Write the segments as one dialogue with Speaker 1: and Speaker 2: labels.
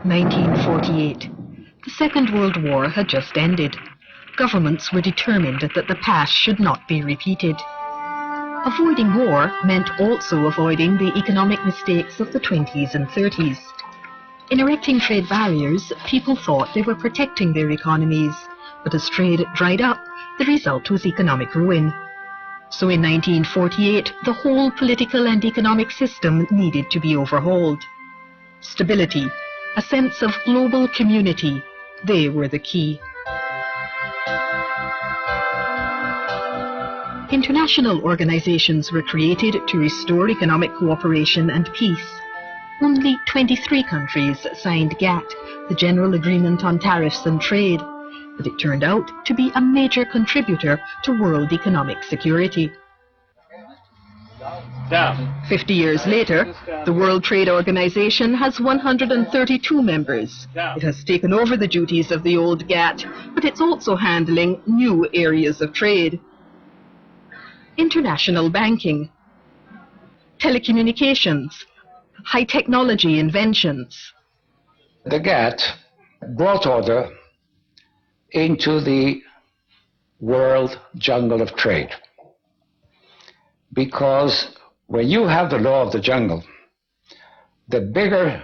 Speaker 1: 1948. The Second World War had just ended. Governments were determined that the past should not be repeated. Avoiding war meant also avoiding the economic mistakes of the 20s and 30s. In erecting trade barriers, people thought they were protecting their economies, but as trade dried up, the result was economic ruin. So in 1948, the whole political and economic system needed to be overhauled. Stability, a sense of global community, they were the key. International organizations were created to restore economic cooperation and peace. Only 23 countries signed GATT, the General Agreement on Tariffs and Trade, but it turned out to be a major contributor to world economic security. 50 years later, the World Trade Organization has 132 members. It has taken over the duties of the old GATT, but it's also handling new areas of trade. International banking, telecommunications, high technology inventions.
Speaker 2: The GATT brought order into the world jungle of trade, because when you have the law of the jungle, the bigger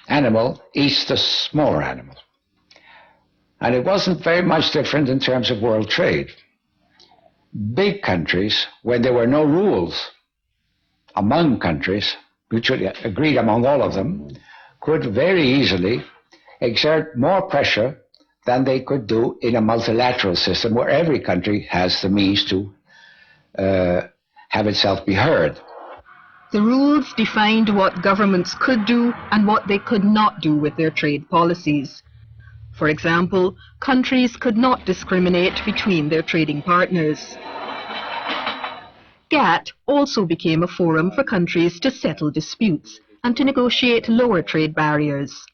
Speaker 2: animal eats the smaller animal. And it wasn't very much different in terms of world trade. Big countries, when there were no rules among countries, mutually agreed among all of them, could very easily exert more pressure than they could do in a multilateral system where every country has the means to have itself be heard.
Speaker 1: The rules defined what governments could do and what they could not do with their trade policies. For example, countries could not discriminate between their trading partners. GATT also became a forum for countries to settle disputes and to negotiate lower trade barriers.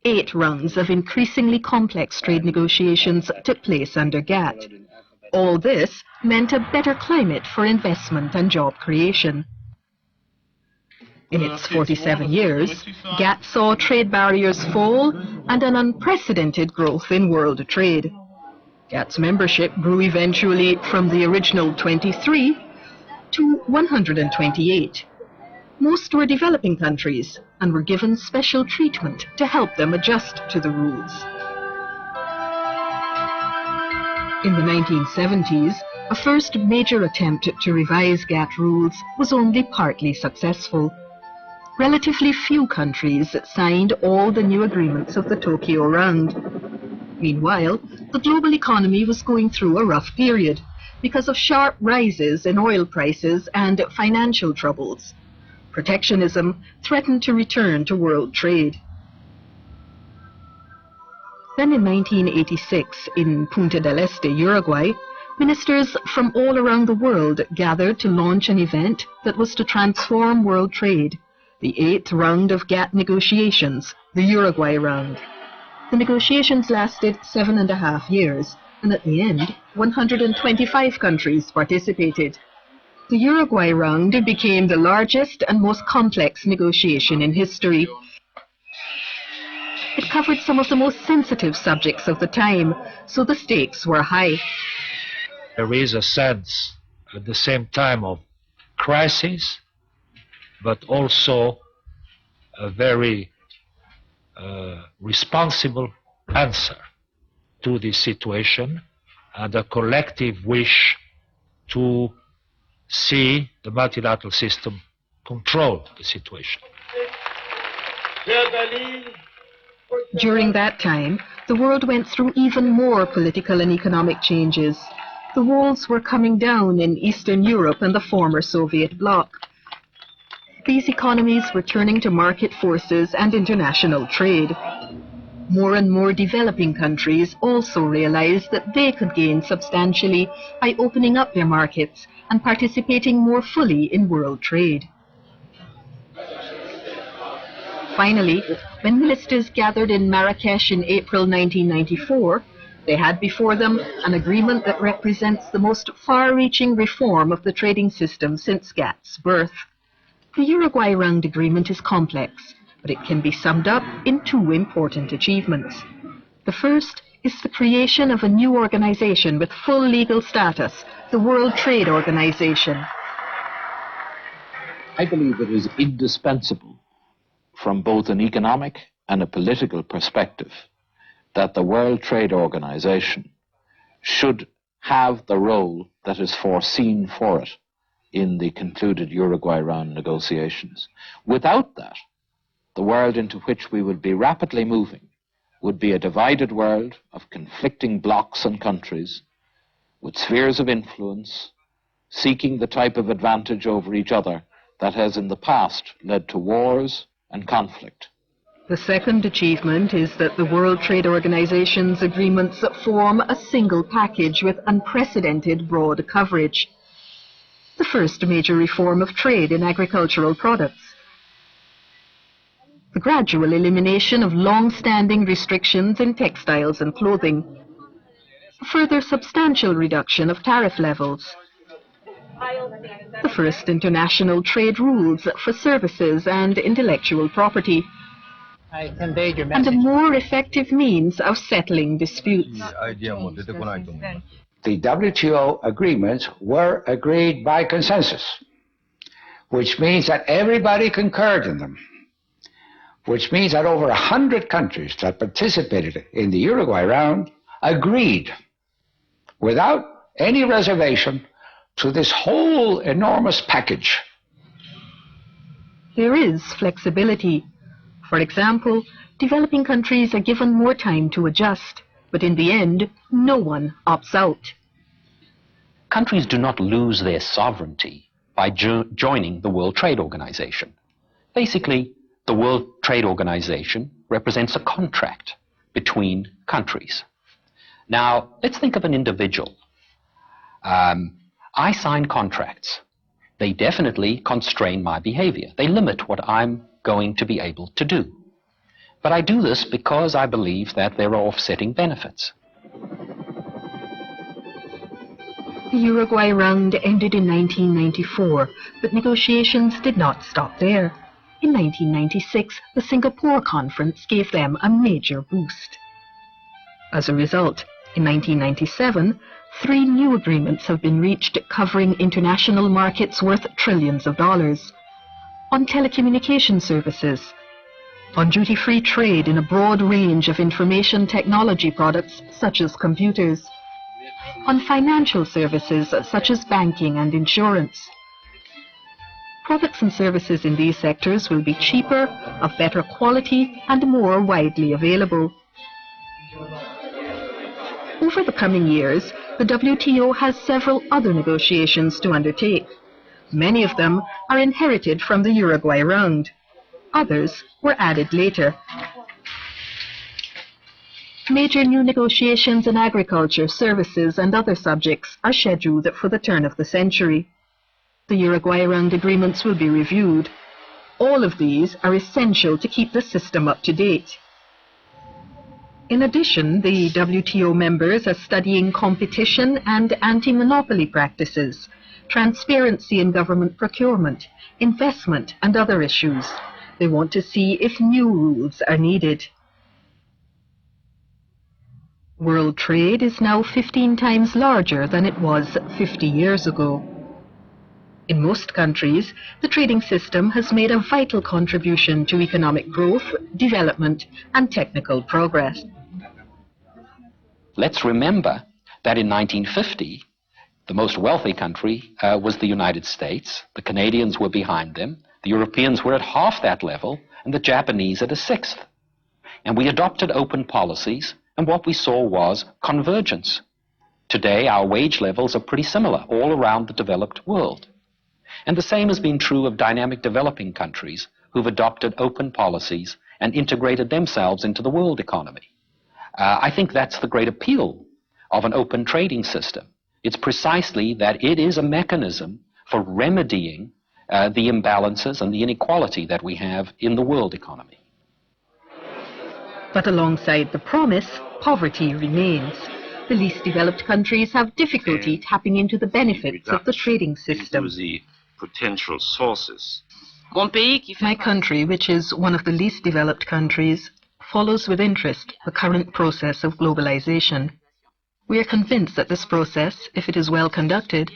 Speaker 1: 8 rounds of increasingly complex trade negotiations took place under GATT. All this meant a better climate for investment and job creation. In its 47 years, GATT saw trade barriers fall and an unprecedented growth in world trade. GATT's membership grew eventually from the original 23 to 128. Most were developing countries and were given special treatment to help them adjust to the rules. In the 1970s, a first major attempt to revise GATT rules was only partly successful. Relatively few countries signed all the new agreements of the Tokyo Round. Meanwhile, the global economy was going through a rough period because of sharp rises in oil prices and financial troubles. Protectionism threatened to return to world trade. Then in 1986, in Punta del Este, Uruguay, ministers from all around the world gathered to launch an event that was to transform world trade, the 8th round of GATT negotiations, the Uruguay Round. The negotiations lasted 7.5 years, and at the end, 125 countries participated. The Uruguay Round became the largest and most complex negotiation in history. It covered some of the most sensitive subjects of the time, so the stakes were high.
Speaker 3: There is a sense at the same time of crisis, but also a very responsible answer to this situation and a collective wish to see the multilateral system control the situation.
Speaker 1: During that time, the world went through even more political and economic changes. The walls were coming down in Eastern Europe and the former Soviet bloc. These economies were turning to market forces and international trade. More and more developing countries also realized that they could gain substantially by opening up their markets and participating more fully in world trade. Finally, when ministers gathered in Marrakesh in April 1994, they had before them an agreement that represents the most far-reaching reform of the trading system since GATT's birth. The Uruguay Round Agreement is complex, but it can be summed up in two important achievements. The first is the creation of a new organization with full legal status, the World Trade Organization.
Speaker 4: I believe it is indispensable from both an economic and a political perspective that the World Trade Organization should have the role that is foreseen for it in the concluded Uruguay round negotiations. Without that, the world into which we would be rapidly moving would be a divided world of conflicting blocs and countries with spheres of influence seeking the type of advantage over each other that has in the past led to wars and conflict.
Speaker 1: The second achievement is that the World Trade Organization's agreements form a single package with unprecedented broad coverage. The first major reform of trade in agricultural products. The gradual elimination of long-standing restrictions in textiles and clothing. A further substantial reduction of tariff levels. The first international trade rules for services and intellectual property.
Speaker 5: I conveyed your message.
Speaker 1: And a more effective means of settling disputes.
Speaker 2: The WTO agreements were agreed by consensus, which means that everybody concurred in them, which means that over 100 countries that participated in the Uruguay round agreed without any reservation to this whole enormous package.
Speaker 1: There is flexibility. For example, developing countries are given more time to adjust, but in the end, no one opts out.
Speaker 6: Countries do not lose their sovereignty by joining the World Trade Organization. Basically, the World Trade Organization represents a contract between countries. Now, let's think of an individual. I sign contracts. They definitely constrain my behavior. They limit what I'm going to be able to do. But I do this because I believe that there are offsetting benefits.
Speaker 1: The Uruguay round ended in 1994, but negotiations did not stop there. In 1996, the Singapore Conference gave them a major boost. As a result, in 1997, 3 new agreements have been reached covering international markets worth trillions of dollars. On telecommunication services, on duty-free trade in a broad range of information technology products such as computers, on financial services such as banking and insurance. Products and services in these sectors will be cheaper, of better quality, and more widely available. Over the coming years, the WTO has several other negotiations to undertake. Many of them are inherited from the Uruguay round. Others were added later. Major new negotiations in agriculture, services, and other subjects are scheduled for the turn of the century. The Uruguay round agreements will be reviewed. All of these are essential to keep the system up to date. In addition, the WTO members are studying competition and anti-monopoly practices, transparency in government procurement, investment, and other issues. They want to see if new rules are needed. World trade is now 15 times larger than it was 50 years ago. In most countries, the trading system has made a vital contribution to economic growth, development, and technical progress.
Speaker 6: Let's remember that in 1950, the most wealthy country was the United States. The Canadians were behind them. The Europeans were at half that level, and the Japanese at a sixth. And we adopted open policies, and what we saw was convergence. Today, our wage levels are pretty similar all around the developed world. And the same has been true of dynamic developing countries who've adopted open policies and integrated themselves into the world economy. I think that's the great appeal of an open trading system. It's precisely that it is a mechanism for remedying the imbalances and the inequality that we have in the world economy.
Speaker 1: But alongside the promise, poverty remains. The least developed countries have difficulty tapping into the benefits of the trading system.
Speaker 7: Into the potential sources
Speaker 1: My country, which is one of the least developed countries, follows with interest the current process of globalization. We are convinced that this process, if it is well conducted,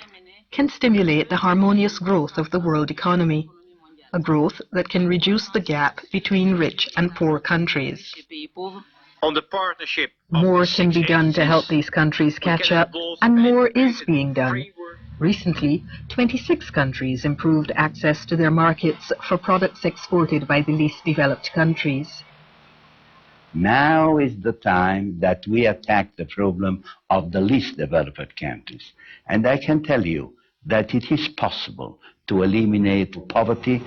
Speaker 1: can stimulate the harmonious growth of the world economy, a growth that can reduce the gap between rich and poor countries. More can be done to help these countries catch up, and more is being done. Recently, 26 countries improved access to their markets for products exported by the least developed countries.
Speaker 7: Now is the time that we attack the problem of the least developed countries. And I can tell you that it is possible to eliminate poverty.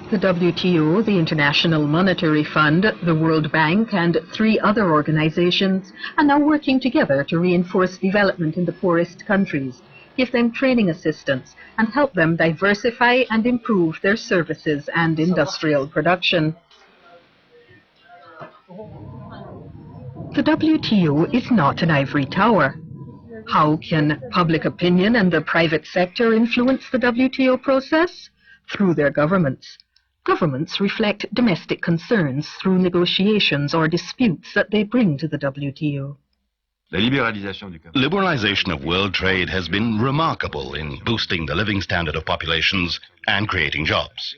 Speaker 1: The WTO, the International Monetary Fund, the World Bank, and 3 other organizations are now working together to reinforce development in the poorest countries, give them training assistance, and help them diversify and improve their services and industrial production. The WTO is not an ivory tower. How can public opinion and the private sector influence the WTO process? Through their governments. Governments reflect domestic concerns through negotiations or disputes that they bring to the WTO.
Speaker 8: Liberalization of world trade has been remarkable in boosting the living standard of populations and creating jobs.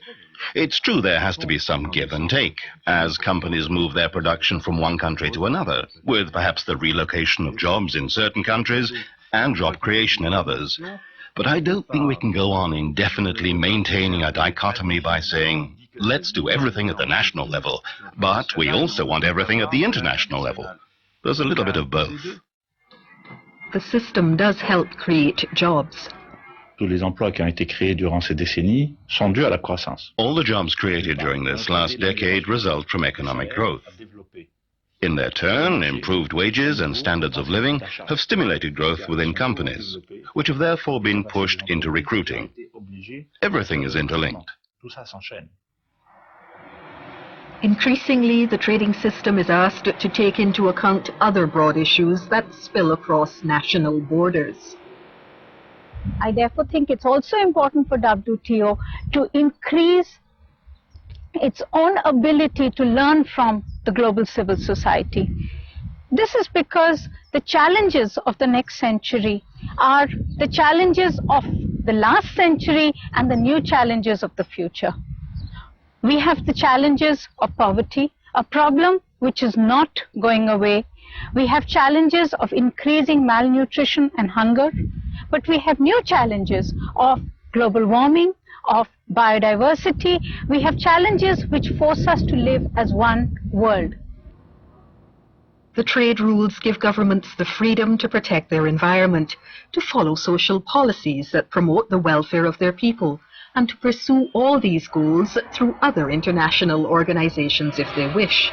Speaker 8: It's true there has to be some give and take as companies move their production from one country to another, with perhaps the relocation of jobs in certain countries and job creation in others. But I don't think we can go on indefinitely maintaining a dichotomy by saying, let's do everything at the national level, but we also want everything at the international level. There's a little bit of both.
Speaker 1: The system does help create jobs.
Speaker 9: Tous les emplois qui ont été créés durant ces décennies sont dus à la croissance.
Speaker 8: All the jobs created during this last decade result from economic growth. In their turn, improved wages and standards of living have stimulated growth within companies, which have therefore been pushed into recruiting. Everything is interlinked.
Speaker 1: Increasingly, the trading system is asked to take into account other broad issues that spill across national borders.
Speaker 10: I therefore think it's also important for WTO to increase its own ability to learn from the global civil society. This is because the challenges of the next century are the challenges of the last century and the new challenges of the future. We have the challenges of poverty, a problem which is not going away. We have challenges of increasing malnutrition and hunger, but we have new challenges of global warming, of biodiversity. We have challenges which force us to live as one world.
Speaker 1: The trade rules give governments the freedom to protect their environment, to follow social policies that promote the welfare of their people, and to pursue all these goals through other international organizations if they wish.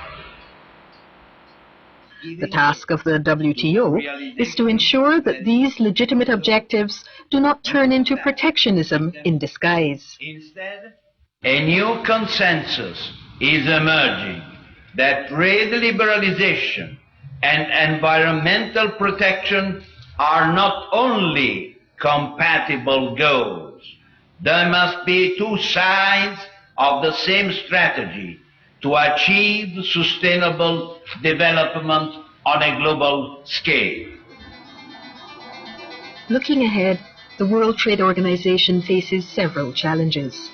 Speaker 1: The task of the WTO is to ensure that these legitimate objectives do not turn into protectionism in disguise.
Speaker 11: Instead, a new consensus is emerging that trade liberalization and environmental protection are not only compatible goals. There must be two sides of the same strategy to achieve sustainable development on a global scale.
Speaker 1: Looking ahead, the World Trade Organization faces several challenges.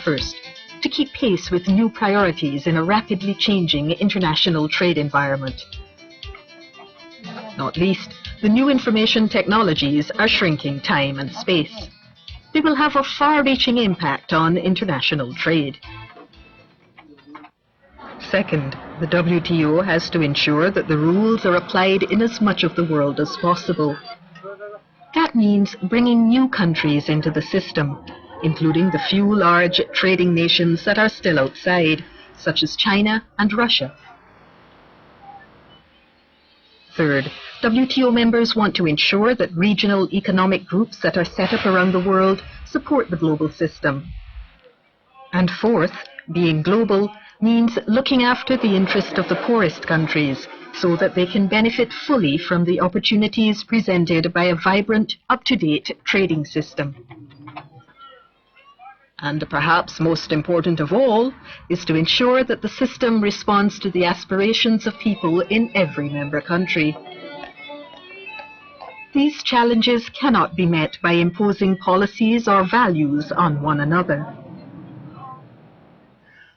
Speaker 1: First, to keep pace with new priorities in a rapidly changing international trade environment. Not least, the new information technologies are shrinking time and space. They will have a far-reaching impact on international trade. Second, the WTO has to ensure that the rules are applied in as much of the world as possible. That means bringing new countries into the system, including the few large trading nations that are still outside, such as China and Russia. Third, WTO members want to ensure that regional economic groups that are set up around the world support the global system. And fourth, being global means looking after the interest of the poorest countries so that they can benefit fully from the opportunities presented by a vibrant, up-to-date trading system. And perhaps most important of all is to ensure that the system responds to the aspirations of people in every member country. These challenges cannot be met by imposing policies or values on one another.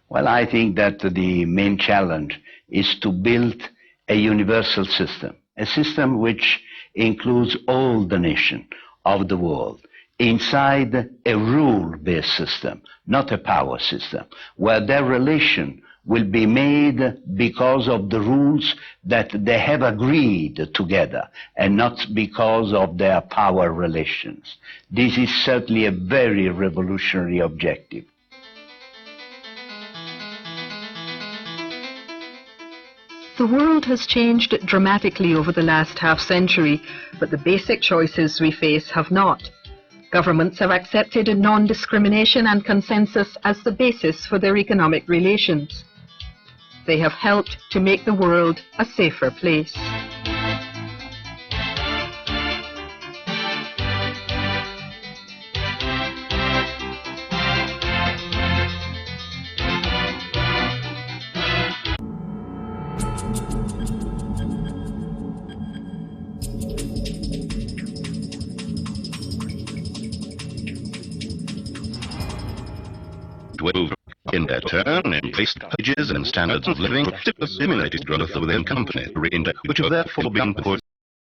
Speaker 7: Well, I think that the main challenge is to build a universal system, a system which includes all the nations of the world, inside a rule-based system, not a power system, where their relation will be made because of the rules that they have agreed together and not because of their power relations. This is certainly a very revolutionary objective.
Speaker 1: The world has changed dramatically over the last half-century, but the basic choices we face have not. Governments have accepted non-discrimination and consensus as the basis for their economic relations. They have helped to make the world a safer place.
Speaker 8: In their turn, increased wages and standards of living stimulated growth within companies, which have therefore been put